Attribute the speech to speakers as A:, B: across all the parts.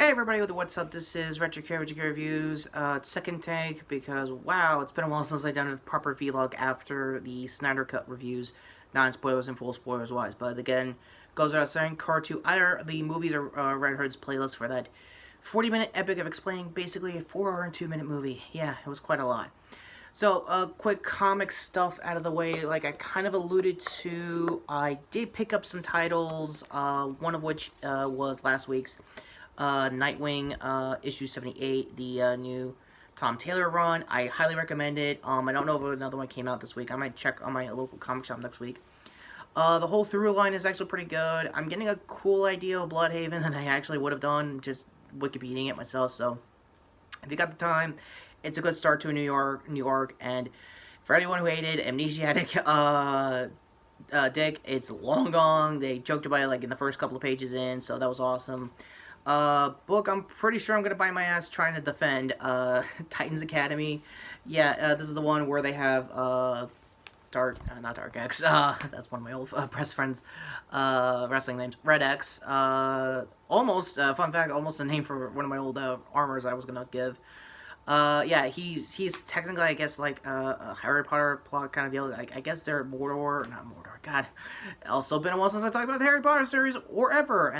A: Hey everybody, what's up? This is Retrokid Reviews, second take, because wow, it's been a while since I've done a proper vlog after the Snyder Cut reviews, non-spoilers and full spoilers wise, but again, goes without saying, card to either the movies or Red Hood's playlist for that 40-minute epic of explaining basically a 4-hour and 2-minute movie. Yeah, it was quite a lot. So, quick comic stuff out of the way, like I kind of alluded to, I did pick up some titles, one of which was last week's Nightwing, issue 78, the new Tom Taylor run. I highly recommend it. I don't know if another one came out this week. I might check on my local comic shop next week. The whole through line is actually pretty good. I'm getting a cool idea of Bloodhaven that I actually would have done, just Wikipediaing it myself, so if you got the time, it's a good start to a New York, and for anyone who hated Amnesiatic Dick, it's long gone. They joked about it like in the first couple of pages in, so that was awesome. Book, I'm pretty sure I'm gonna buy my ass trying to defend, Titans Academy. Yeah, this is the one where they have, not Dark X, that's one of my old, press friends, wrestling names, Red X, almost, fun fact, almost a name for one of my old, armors I was gonna give. Yeah, he's technically, I guess, like, a Harry Potter plot kind of deal. I guess they're not Mordor, God. Also been a while since I talked about the Harry Potter series, or ever,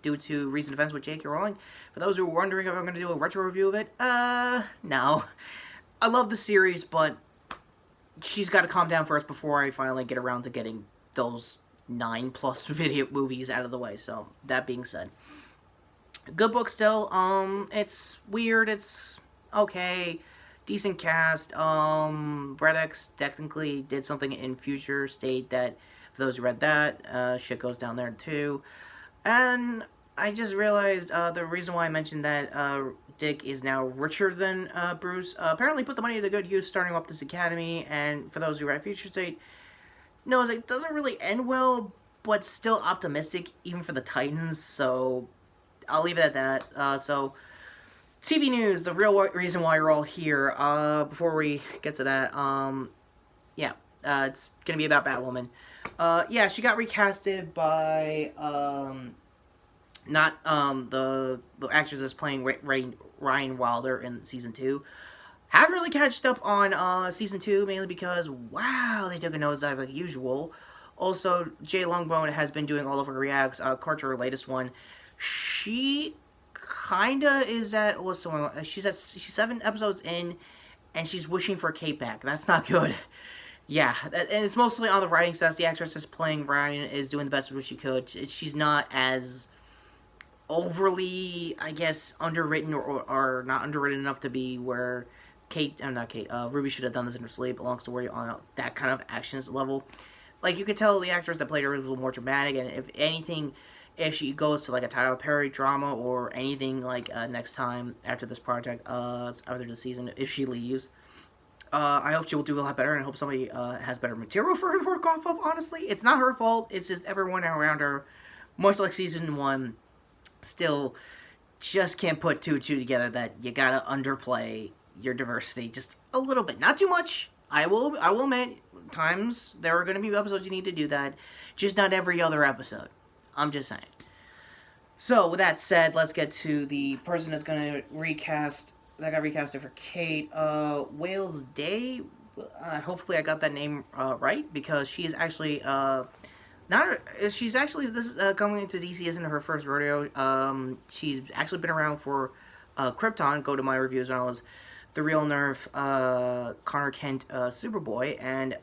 A: due to recent events with J.K. Rowling. For those who are wondering if I'm going to do a retro review of it, no. I love the series, but she's got to calm down first before I finally get around to getting those 9+ video movies out of the way, so, that being said. Good book still, it's weird, it's okay, decent cast. Red X technically did something in Future State that, for those who read that, shit goes down there too. And I just realized the reason why I mentioned that Dick is now richer than Bruce. Apparently put the money to good use starting up this academy, and for those who read Future State, knows it doesn't really end well, but still optimistic even for the Titans, so I'll leave it at that. So TV news, the real reason why you're all here, before we get to that, yeah, it's gonna be about Batwoman. Yeah, she got recasted by, not, the actress that's playing Ryan Wilder in Season 2. Haven't really catched up on, Season 2, mainly because, wow, they took a nosedive like usual. Also, Jay Longbone has been doing all of her reacts, her latest one. She kinda is at, she's 7 episodes in, and she's wishing for Kate back. That's not good. Yeah, and it's mostly on the writing sense. The actress that's playing Ryan is doing the best of what she could. She's not as overly, I guess, underwritten or not underwritten enough to be where Ruby should have done this in her sleep, belongs to where on that kind of actions level. Like, you could tell the actress that played her was a little more dramatic, and if anything, if she goes to like a Tyler Perry drama or anything like next time after this project, after the season, if she leaves, I hope she will do a lot better, and I hope somebody has better material for her to work off of, honestly. It's not her fault, it's just everyone around her, much like Season 1, still just can't put two together that you gotta underplay your diversity just a little bit. Not too much. I will admit, times there are going to be episodes you need to do that, just not every other episode. I'm just saying. So, with that said, let's get to the person that's going to that got recasted for Kate, Wales Day. Hopefully I got that name right, because she is actually, this is coming into DC, isn't her first rodeo. She's actually been around for Krypton. Go to my reviews when I was The Real Nerf, Connor Kent, Superboy, and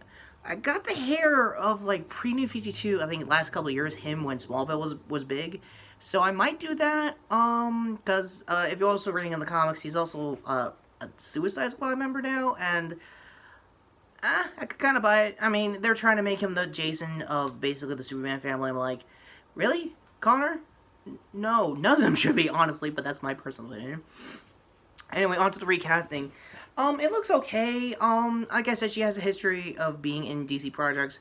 A: I got the hair of, like, pre-New 52, I think, last couple of years, him when Smallville was big. So I might do that, because, if you're also reading in the comics, he's also, a Suicide Squad member now, and, I could kind of buy it. I mean, they're trying to make him the Jason of, basically, the Superman family. I'm like, really? Connor? No, none of them should be, honestly, but that's my personal opinion. Anyway, on to the recasting. It looks okay. Like I said, she has a history of being in DC projects.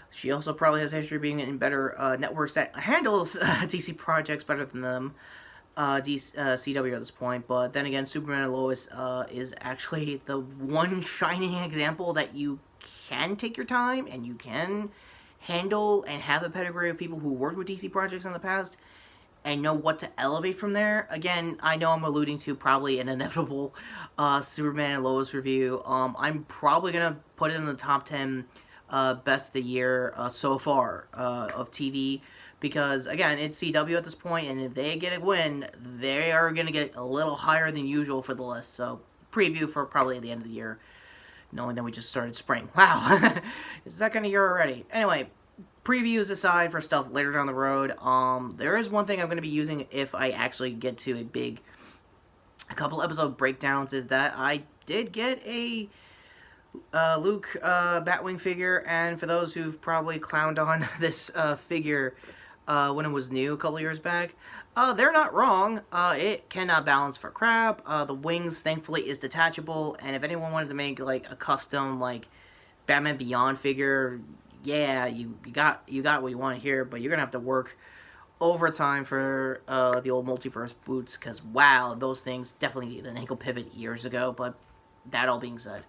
A: She also probably has a history of being in better networks that handles DC projects better than them. CW at this point. But then again, Superman and Lois is actually the one shining example that you can take your time and you can handle and have a pedigree of people who worked with DC projects in the past and know what to elevate from there. Again, I know I'm alluding to probably an inevitable Superman and Lois review. I'm probably going to put it in the top 10 best of the year so far of TV. Because, again, it's CW at this point, and if they get a win, they are going to get a little higher than usual for the list. So, preview for probably the end of the year, knowing that we just started spring. Wow, it's that kind of year already. Anyway, previews aside for stuff later down the road, there is one thing I'm going to be using if I actually get to a couple episode breakdowns, is that I did get a Luke Batwing figure, and for those who've probably clowned on this figure when it was new a couple years back, they're not wrong. It cannot balance for crap. The wings, thankfully, is detachable, and if anyone wanted to make like a custom like Batman Beyond figure, yeah, you got what you want here, but you're gonna have to work overtime for the old multiverse boots, because wow, those things definitely needed an ankle pivot years ago. But that all being said,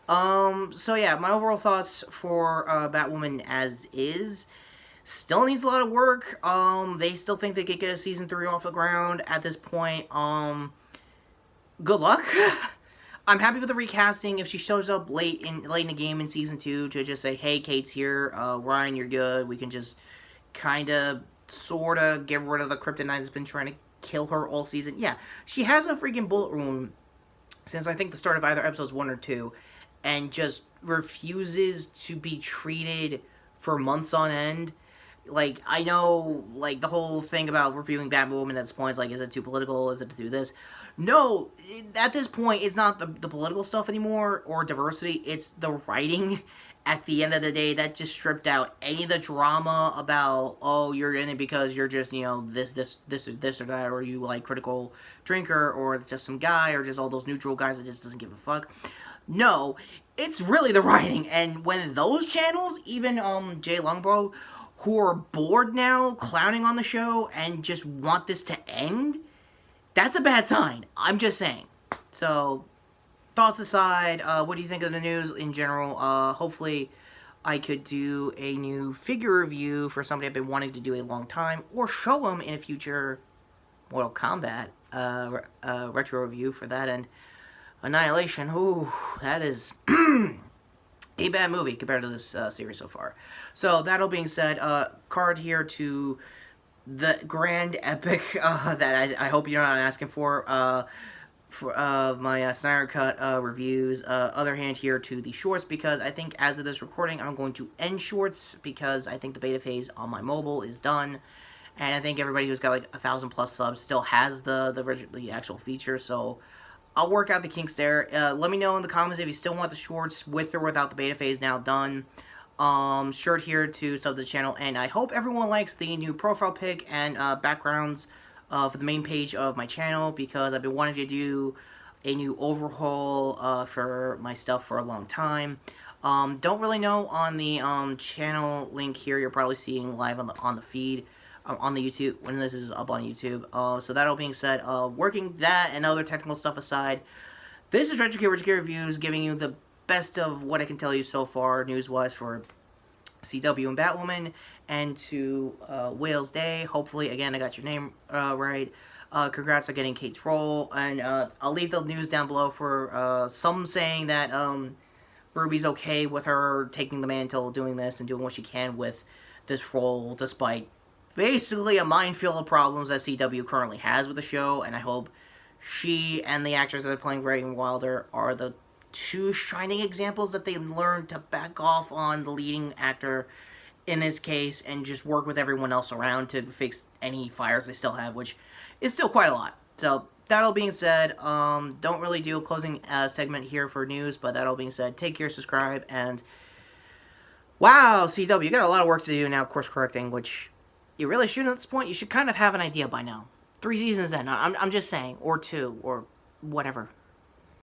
A: so yeah, my overall thoughts for Batwoman as is. Still needs a lot of work. They still think they could get a season 3 off the ground at this point. Good luck. I'm happy for the recasting. If she shows up late in the game in season 2 to just say, "Hey, Kate's here. Ryan, you're good. We can just kind of, sort of get rid of the kryptonite that's been trying to kill her all season." Yeah, she has a freaking bullet wound since I think the start of either episodes 1 or 2, and just refuses to be treated for months on end. Like, I know, like, the whole thing about reviewing Batwoman at this point is, like, is it too political? Is it to do this? No, at this point, it's not the political stuff anymore, or diversity. It's the writing. At the end of the day, that just stripped out any of the drama about, oh, you're in it because you're just, you know, this or that, or you, like, critical drinker, or just some guy, or just all those neutral guys that just doesn't give a fuck. No, it's really the writing. And when those channels, even, Jay Longbow, who are bored now, clowning on the show, and just want this to end, that's a bad sign. I'm just saying. So, thoughts aside, what do you think of the news in general? Hopefully, I could do a new figure review for somebody I've been wanting to do a long time, or show them in a future Mortal Kombat retro review for that. And Annihilation, ooh, that is a bad movie compared to this series so far. So, that all being said, card here to the grand epic that I hope you're not asking for my Snyder Cut reviews. Other hand here to the shorts, because I think as of this recording, I'm going to end shorts, because I think the beta phase on my mobile is done. And I think everybody who's got like 1,000+ subs still has the actual feature, so I'll work out the kinks there. Let me know in the comments if you still want the shorts with or without the beta phase now done. Shirt here to sub to the channel, and I hope everyone likes the new profile pic and backgrounds for the main page of my channel, because I've been wanting to do a new overhaul for my stuff for a long time. Don't really know on the channel link here. You're probably seeing live on the feed. On the YouTube, when this is up on YouTube. So that all being said, working that and other technical stuff aside, this is Retrokid Reviews, giving you the best of what I can tell you so far, news-wise, for CW and Batwoman, and to Wales Day. Hopefully, again, I got your name right. Congrats on getting Kate's role, and I'll leave the news down below for some saying that Ruby's okay with her taking the mantle, doing this, and doing what she can with this role, despite basically a minefield of problems that CW currently has with the show, and I hope she and the actress that are playing Reagan Wilder are the two shining examples that they learn to back off on the leading actor in this case, and just work with everyone else around to fix any fires they still have, which is still quite a lot. So, that all being said, don't really do a closing segment here for news, but that all being said, take care, subscribe, and wow, CW, you got a lot of work to do now, course correcting, which you really shouldn't at this point. You should kind of have an idea by now. 3 seasons in. I'm just saying. Or 2. Or whatever.